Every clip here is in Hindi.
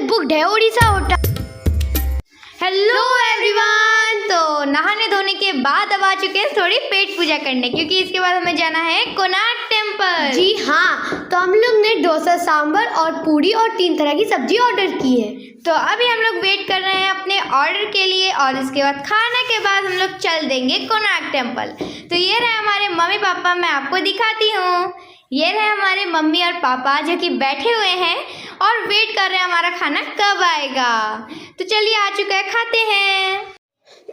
बुक्ड है उड़ीसा होटल। हेलो एवरीवन, तो नहाने धोने के बाद अब आ चुके हैं थोड़ी पेट पूजा करने, क्योंकि इसके बाद हमें जाना है कोणार्क टेम्पल। जी हाँ, तो हम लोग ने डोसा, सांभर और पूरी और 3 तरह की सब्जी ऑर्डर की है। तो अभी हम लोग वेट कर रहे हैं अपने ऑर्डर के लिए, और इसके बाद खाना के बाद हम लोग चल देंगे कोणार्क टेम्पल। तो ये रहे हमारे मम्मी पापा, मैं आपको दिखाती हूँ। ये रहे हमारे मम्मी और पापा जो कि बैठे हुए हैं और वेट कर रहे हैं हमारा खाना कब आएगा। तो चलिए आ चुका है, खाते हैं।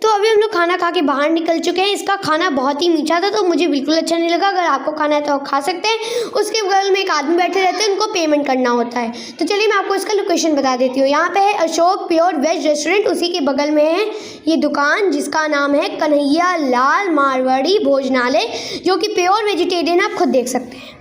तो अभी हम लोग खाना खा के बाहर निकल चुके हैं। इसका खाना बहुत ही मीठा था, तो मुझे बिल्कुल अच्छा नहीं लगा। अगर आपको खाना है तो आप खा सकते हैं। उसके बगल में एक आदमी बैठे रहते हैं, उनको पेमेंट करना होता है। तो चलिए मैं आपको इसका लोकेशन बता देती हूँ। यहाँ पे है अशोक प्योर वेज रेस्टोरेंट, उसी के बगल में है ये दुकान जिसका नाम है कन्हैया लाल मारवाड़ी भोजनालय, जो कि प्योर वेजिटेरियन, आप खुद देख सकते हैं।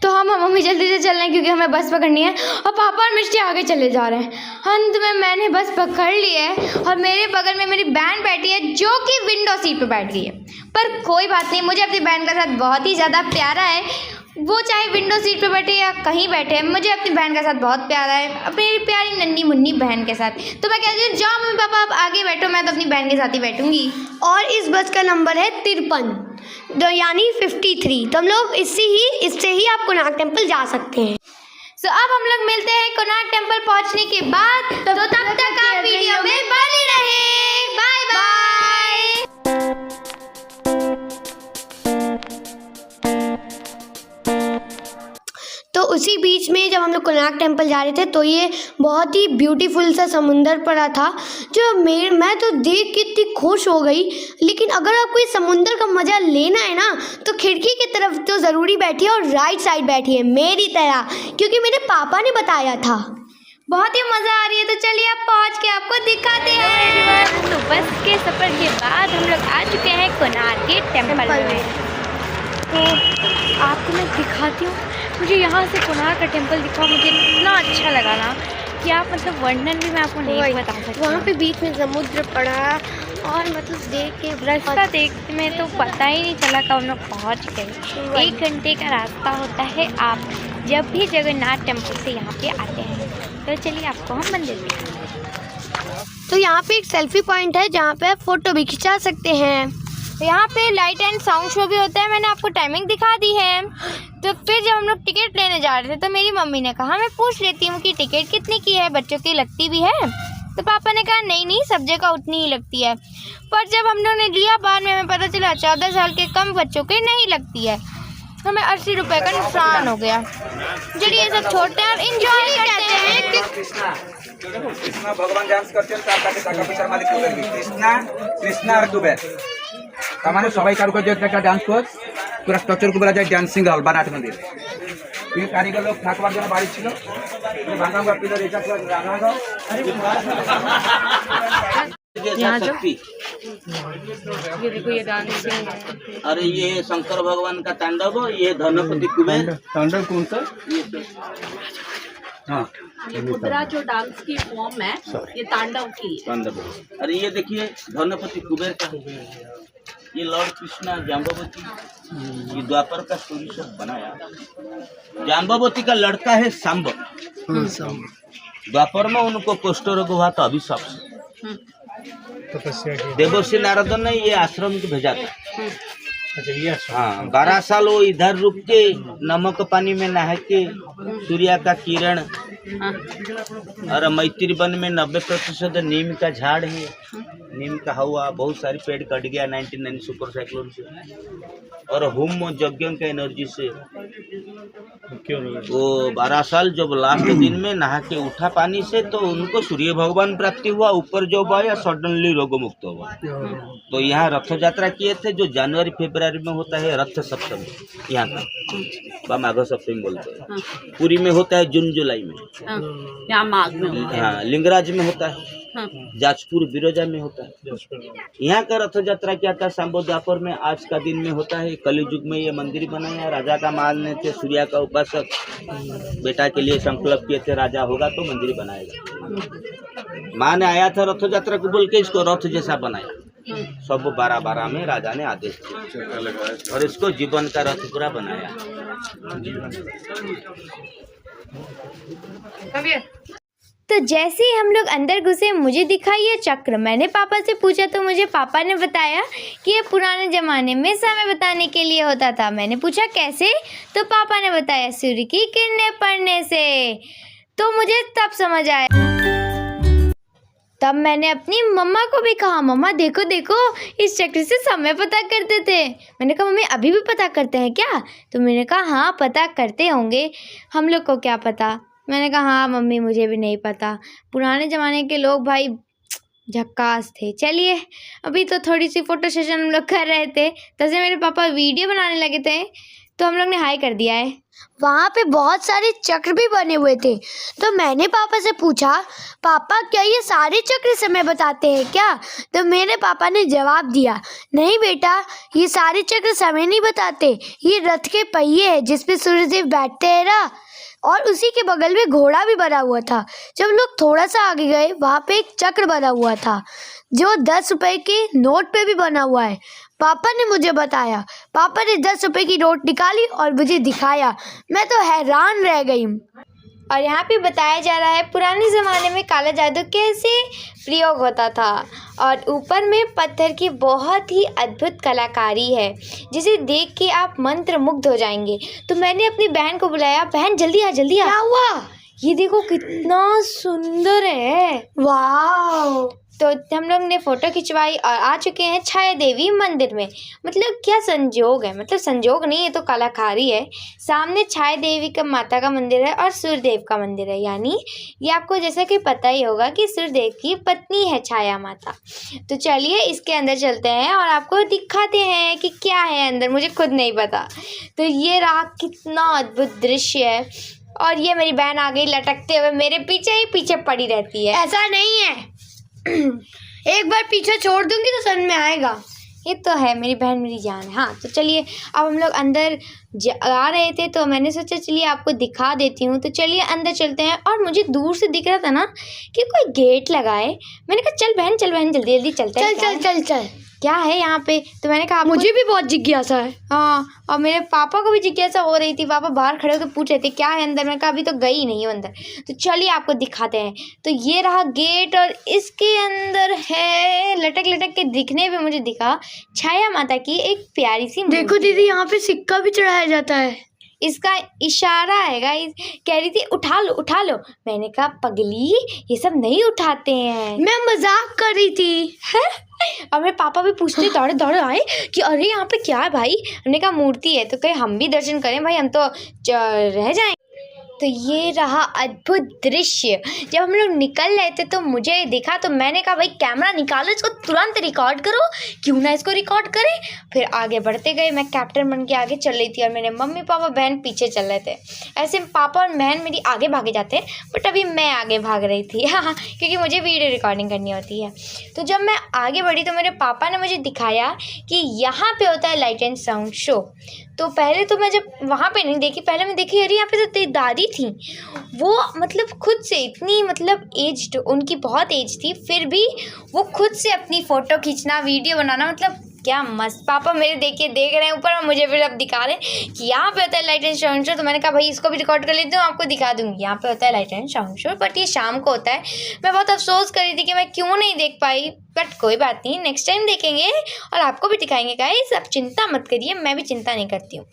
तो हम मम्मी जल्दी से चल रहे हैं क्योंकि हमें बस पकड़नी है, और पापा और मिष्टी आगे चले जा रहे हैं। अंत में मैंने बस पकड़ ली है, और मेरे बगल में मेरी बहन बैठी है जो कि विंडो सीट पे बैठ गई है। पर कोई बात नहीं, मुझे अपनी बहन का साथ बहुत ही ज़्यादा प्यारा है। वो चाहे विंडो सीट पे बैठे या कहीं बैठे, मुझे अपनी बहन का साथ बहुत प्यारा है, अपनी प्यारी नन्ही मुन्नी बहन के साथ। तो मैं कहती हूँ जाओ मम्मी पापा आप आगे बैठो, मैं तो अपनी बहन के साथ ही बैठूंगी। और इस बस का नंबर है 53, यानी 53। तो हम लोग इससे ही आप कोणार्क टेम्पल जा सकते हैं। तो अब हम लोग मिलते हैं कोणार्क टेम्पल पहुंचने के बाद। तो तब तक आप वीडियो में बने रहें। Bye bye. तो उसी बीच में जब हम लोग कोणार्क टेम्पल जा रहे थे, तो ये बहुत ही ब्यूटीफुल सा समुंदर पड़ा था, जो मैं तो देख के इतनी खुश हो गई। लेकिन अगर आपको इस समुंदर का मज़ा लेना है ना, तो खिड़की की तरफ तो ज़रूरी बैठिए और राइट साइड बैठिए मेरी तरह, क्योंकि मेरे पापा ने बताया था। बहुत ही मज़ा आ रही है। तो चलिए अब पहुँच के आपको दिखाते हैं। तो बस के सफ़र के बाद हम लोग आ चुके हैं कोणार्क के टेम्पल में। तो आपको मैं दिखाती हूँ। मुझे यहाँ से कोणार्क का टेम्पल दिखा, मुझे इतना अच्छा लगा ना कि आप मतलब वर्णन भी मैं आपको नहीं बता सकती। वहाँ पे बीच में समुद्र पड़ा, और मतलब देख के रास्ता देखते में तो पता ही नहीं चला कब हम लोग पहुँच गए। 1 घंटे का रास्ता होता है आप जब भी जगन्नाथ टेम्पल से यहाँ पे आते हैं। तो चलिए आपको हम मंदिर दिखाएंगे। तो यहाँ पे एक सेल्फी पॉइंट है जहाँ पे आप फ़ोटो भी खिंचा सकते हैं। तो यहाँ पे लाइट एंड साउंड शो भी होता है, मैंने आपको टाइमिंग दिखा दी है। तो फिर जब हम लोग टिकट लेने जा रहे थे, तो मेरी मम्मी ने कहा मैं पूछ लेती हूँ कि टिकट कितने की है, बच्चों की लगती भी है। तो पापा ने कहा नहीं सब जगह उतनी ही लगती है। पर जब हम लोग ने लिया, बाद में हमें पता चला 14 साल के कम बच्चों की नहीं लगती है। हमें 80 रुपये का नुकसान हो गया। चलिए ये सब छोड़ते हैं और इंजॉय करते हैं। कृष्णा भगवान डांस करते कृष्णा और दुबे तार सबाई कारुकार्य डांस कोर्स पूरा स्ट्रक्चर को बोला जाए डांसिंग हॉल बाराट मंदिर। ये कारीगर लोग थाकबार जन बाड़ी छिलो भांगा हुआ पिलर ऐसा ये देखो ये डांसिंग। अरे ये शंकर भगवान का तांडव, ये धनपति कुबेर तांडव कौन सा? हाँ, ये मुद्रा जो डांस की फॉर्म है, ये तांडव की तांडव। अरे ये देखिए धनपति कुबेर का, ये लॉर्ड कृष्णा जाम्बवती, ये द्वापर का स्टोरी सब बनाया। जाम्बवती का लड़का है सांब। द्वापर में उनको कुष्ठ रोग हुआ था, अभिशाप से देवर्षि नारद ने ये आश्रम को भेजा था। हाँ, 12 साल वो इधर रुक के नमक पानी में नहा के सूर्य का किरण, और मैत्री वन में 90% नीम का झाड़ है। नीम का हवा, बहुत सारी पेड़ कट गया 99 सुपर साइक्लोन से, और होम यज्ञ का एनर्जी से वो 12 साल जब लास्ट दिन में नहा के उठा पानी से, तो उनको सूर्य भगवान प्राप्ति हुआ। ऊपर जो आया सडनली रोग मुक्त हुआ। तो यहाँ रथ यात्रा किए थे, जो जनवरी फरवरी में होता है रथ सप्तमी यहाँ का, माघ सप्तमी बोलते हैं। पुरी में होता है जून जुलाई में, यहाँ माघ में, हाँ लिंगराज में होता है, जाजपुर बिरोजा में होता है। यहाँ का रथ यात्रा क्या था सांबो द्वापर में, आज का दिन में होता है। कलयुग में ये मंदिर बनाया। राजा का मान थे, सूर्य का उपासक, बेटा के लिए संकल्प किए थे राजा होगा तो मंदिर बनाएगा। माँ ने आया था रथ यात्रा को बोल के, इसको रथ जैसा बनाया। सब 12-12 में राजा ने आदेश दिया और इसको जीवन का रथ पूरा बनाया। तो तो जैसे ही हम लोग अंदर घुसे मुझे दिखा ये चक्र। मैंने पापा से पूछा तो मुझे पापा ने बताया कि ये पुराने ज़माने में समय बताने के लिए होता था। मैंने पूछा कैसे, तो पापा ने बताया सूर्य की किरणें पड़ने से। तो मुझे तब समझ आया। तब मैंने अपनी मम्मा को भी कहा, मम्मा देखो देखो इस चक्र से समय पता करते थे। मैंने कहा मम्मी अभी भी पता करते हैं क्या? तो मैंने कहा हाँ पता करते होंगे, हम लोग को क्या पता। मैंने कहा हाँ मम्मी मुझे भी नहीं पता, पुराने ज़माने के लोग भाई झक्कास थे। चलिए अभी तो थोड़ी सी फ़ोटो सेशन हम लोग कर रहे थे, तभी मेरे पापा वीडियो बनाने लगे थे तो हम लोग ने हाई कर दिया है। वहाँ पे बहुत सारे चक्र भी बने हुए थे। तो मैंने पापा से पूछा, पापा क्या ये सारे चक्र समय बताते हैं क्या? तो मेरे पापा ने जवाब दिया, नहीं बेटा ये सारे चक्र समय नहीं बताते, ये रथ के पहिए हैं जिस पे सूर्यदेव बैठते हैं ना, और उसी के बगल में घोड़ा भी बना हुआ था। जब लोग थोड़ा सा आगे गए वहाँ पे एक चक्र बना हुआ था जो 10 रुपए के नोट पे भी बना हुआ है। पापा ने मुझे बताया, पापा ने 10 रुपए की नोट निकाली और मुझे दिखाया। मैं तो हैरान रह गई। और यहाँ पे बताया जा रहा है पुराने ज़माने में काला जादू कैसे प्रयोग होता था, और ऊपर में पत्थर की बहुत ही अद्भुत कलाकारी है जिसे देख के आप मंत्र मुग्ध हो जाएंगे। तो मैंने अपनी बहन को बुलाया, बहन जल्दी आ जल्दी आ। क्या हुआ? ये देखो कितना सुंदर है। वाह! तो हम लोग ने फ़ोटो खिंचवाई और आ चुके हैं छाया देवी मंदिर में। मतलब क्या संजोग है, मतलब संजोग नहीं, ये तो कलाकारी है। सामने छाया देवी का माता का मंदिर है और सूर्यदेव का मंदिर है, यानी ये आपको जैसा कि पता ही होगा कि सूर्यदेव की पत्नी है छाया माता। तो चलिए इसके अंदर चलते हैं और आपको दिखाते हैं कि क्या है अंदर, मुझे खुद नहीं पता। तो ये रहा कितना अद्भुत दृश्य है, और ये मेरी बहन आ गई लटकते हुए, मेरे पीछे ही पीछे पड़ी रहती है। ऐसा नहीं है, एक बार पीछे छोड़ दूंगी तो समझ में आएगा। ये तो है, मेरी बहन मेरी जान है। हाँ तो चलिए अब हम लोग अंदर आ रहे थे तो मैंने सोचा चलिए आपको दिखा देती हूँ। तो चलिए अंदर चलते हैं, और मुझे दूर से दिख रहा था ना कि कोई गेट लगा है। मैंने कहा चल बहन जल्दी जल्दी चलते हैं। चल चल चल चल। क्या है यहाँ पे? तो मैंने कहा मुझे भी बहुत जिज्ञासा है। हाँ, और मेरे पापा को भी जिज्ञासा हो रही थी। पापा बाहर खड़े होकर पूछ रहे थे क्या है अंदर। मैंने कहा अभी तो गई नहीं हूँ अंदर। तो चलिए आपको दिखाते हैं। तो ये रहा गेट, और इसके अंदर है लटक लटक के दिखने पे मुझे दिखा छाया माता की एक प्यारी सी मूर्ति। देखो दीदी यहाँ पे सिक्का भी चढ़ाया जाता है। इसका इशारा है गाइस। कह रही थी उठा लो उठा लो। मैंने कहा पगली ये सब नहीं उठाते हैं, मैं मजाक कर रही थी। और मेरे पापा भी पूछते दौड़े दौड़े आए कि अरे यहाँ पे क्या है भाई। हमने कहा मूर्ति है। तो कहे हम भी दर्शन करें भाई, हम तो रह जाएं। तो ये रहा अद्भुत दृश्य। जब हम लोग निकल रहे थे तो मुझे दिखा, तो मैंने कहा भाई कैमरा निकालो, इसको तुरंत रिकॉर्ड करो, क्यों ना इसको रिकॉर्ड करें। फिर आगे बढ़ते गए, मैं कैप्टन बन के आगे चल रही थी और मेरे मम्मी पापा बहन पीछे चल रहे थे। ऐसे पापा और बहन मेरी आगे भागे जाते हैं, बट अभी मैं आगे भाग रही थी हाँ, क्योंकि मुझे वीडियो रिकॉर्डिंग करनी होती है। तो जब मैं आगे बढ़ी तो मेरे पापा ने मुझे दिखाया कि यहाँ पे होता है लाइट एंड साउंड शो। तो पहले तो मैं जब वहाँ पे नहीं देखी, पहले मैं देखी अरे यहाँ पे तो तेरी दादी थी। वो मतलब खुद से इतनी मतलब एज्ड, उनकी बहुत एज थी, फिर भी वो खुद से अपनी फ़ोटो खींचना, वीडियो बनाना, मतलब क्या मस्त। पापा मेरे देख रहे हैं ऊपर, और मुझे फिर अब दिखा रहे हैं कि यहाँ पे होता है लाइट एंड साउंड शो। तो मैंने कहा भाई इसको भी रिकॉर्ड कर लेती हूँ, आपको दिखा दूँगी। यहाँ पे होता है light and sound show, but ये शाम को होता है। मैं बहुत अफसोस कर रही थी कि मैं क्यों नहीं देख पाई, बट कोई बात नहीं, नेक्स्ट टाइम देखेंगे और आपको भी दिखाएंगे गाइस। आप चिंता मत करिए, मैं भी चिंता नहीं करती हूँ।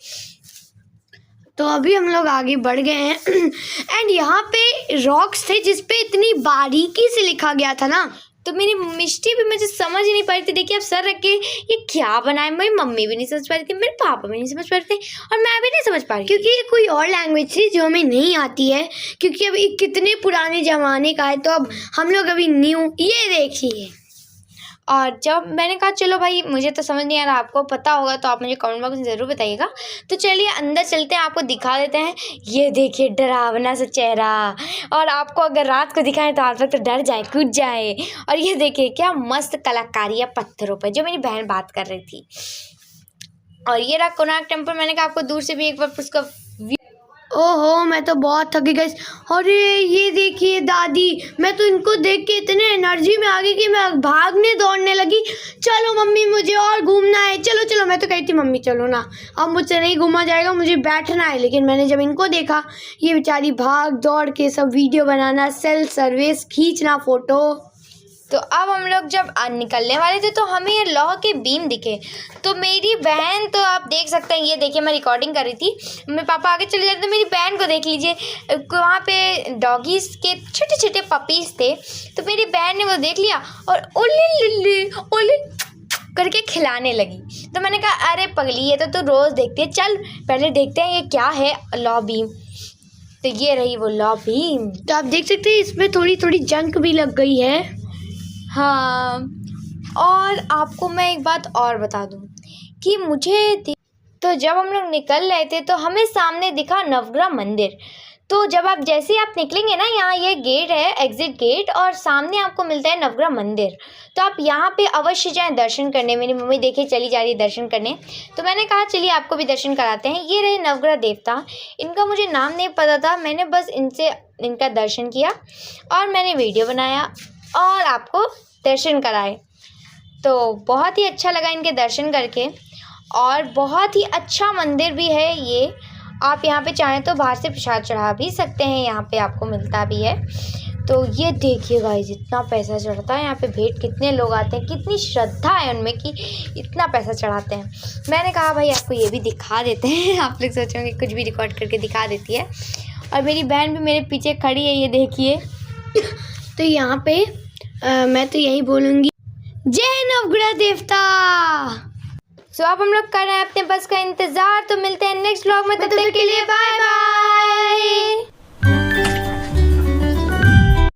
तो अभी हम लोग आगे बढ़ गए हैं एंड यहाँ पे रॉक्स थे जिस पे इतनी बारीकी से लिखा गया था ना, तो मेरी मिष्टी भी मुझे समझ ही नहीं पा रही थी। देखिए अब सर रख के ये क्या बनाए, मेरी मम्मी भी नहीं समझ पा रही थी, मेरे पापा भी नहीं समझ पा रहे थे, और मैं भी नहीं समझ पा रही क्योंकि ये कोई और लैंग्वेज थी जो हमें नहीं आती है, क्योंकि अभी कितने पुराने ज़माने का है। तो अब हम लोग अभी न्यू, ये देखिए। और जब मैंने कहा चलो भाई मुझे तो समझ नहीं आ रहा, आपको पता होगा तो आप मुझे कमेंट बॉक्स में ज़रूर बताइएगा। तो चलिए अंदर चलते हैं, आपको दिखा देते हैं। ये देखिए डरावना सा चेहरा, और आपको अगर रात को दिखाएं तो आप लोग तो डर जाए, कूद जाए। और ये देखिए क्या मस्त कलाकारी है पत्थरों पर, जो मेरी बहन बात कर रही थी। और ये रहा कोणार्क टेम्पल। मैंने कहा आपको दूर से भी एक बार उसका ओहो, मैं तो बहुत थकी गई। अरे ये देखिए दादी, मैं तो इनको देख के इतने एनर्जी में आ गई कि मैं भागने दौड़ने लगी। चलो मम्मी, मुझे और घूमना है। चलो चलो, मैं तो कहती थी मम्मी चलो ना, अब मुझसे नहीं घूमा जाएगा, मुझे बैठना है। लेकिन मैंने जब इनको देखा, ये बेचारी भाग दौड़ के सब वीडियो बनाना, सेल्फ सर्विस, खींचना फ़ोटो। तो अब हम लोग जब निकलने वाले थे तो हमें ये लौह के बीम दिखे। तो मेरी बहन, तो आप देख सकते हैं, ये देखिए मैं रिकॉर्डिंग कर रही थी, मेरे पापा आगे चले जाते तो मेरी बहन को देख लीजिए, वहाँ पे डॉगीज़ के छोटे छोटे पपीज़ थे। तो मेरी बहन ने वो देख लिया और ओली करके खिलाने लगी। तो मैंने कहा अरे पगली, ये तो तू रोज़ देखती है, चल पहले देखते हैं ये क्या है लौह बीम। तो ये रही वो लौह बीम। तो आप देख सकते हैं इसमें थोड़ी थोड़ी जंग भी लग गई है। हाँ, और आपको मैं एक बात और बता दूँ कि तो जब हम लोग निकल रहे थे तो हमें सामने दिखा नवग्रह मंदिर। तो जब आप जैसे आप निकलेंगे ना, यहाँ ये गेट है, एग्जिट गेट, और सामने आपको मिलता है नवग्रह मंदिर। तो आप यहाँ पे अवश्य जाएं दर्शन करने। मेरी मम्मी देखिए चली जा रही है दर्शन करने, तो मैंने कहा चलिए आपको भी दर्शन कराते हैं। ये रहे नवग्रह देवता, इनका मुझे नाम नहीं पता था, मैंने बस इनका दर्शन किया और मैंने वीडियो बनाया और आपको दर्शन कराए। तो बहुत ही अच्छा लगा इनके दर्शन करके, और बहुत ही अच्छा मंदिर भी है ये। आप यहाँ पे चाहें तो बाहर से प्रसाद चढ़ा भी सकते हैं, यहाँ पे आपको मिलता भी है। तो ये देखिए गाइस, इतना पैसा चढ़ता है यहाँ पे, भेंट कितने लोग आते हैं, कितनी श्रद्धा है उनमें कि इतना पैसा चढ़ाते हैं। मैंने कहा भाई आपको ये भी दिखा देते हैं। आप लोग सोचेंगे कुछ भी रिकॉर्ड करके दिखा देती है। और मेरी बहन भी मेरे पीछे खड़ी है, ये देखिए। तो यहाँ पे मैं तो यही बोलूँगी, जय नवग्रह देवता। सो अब हम लोग कर रहे हैं अपने बस का इंतज़ार। तो मिलते हैं नेक्स्ट व्लॉग में, तब तक के लिए बाय बाय।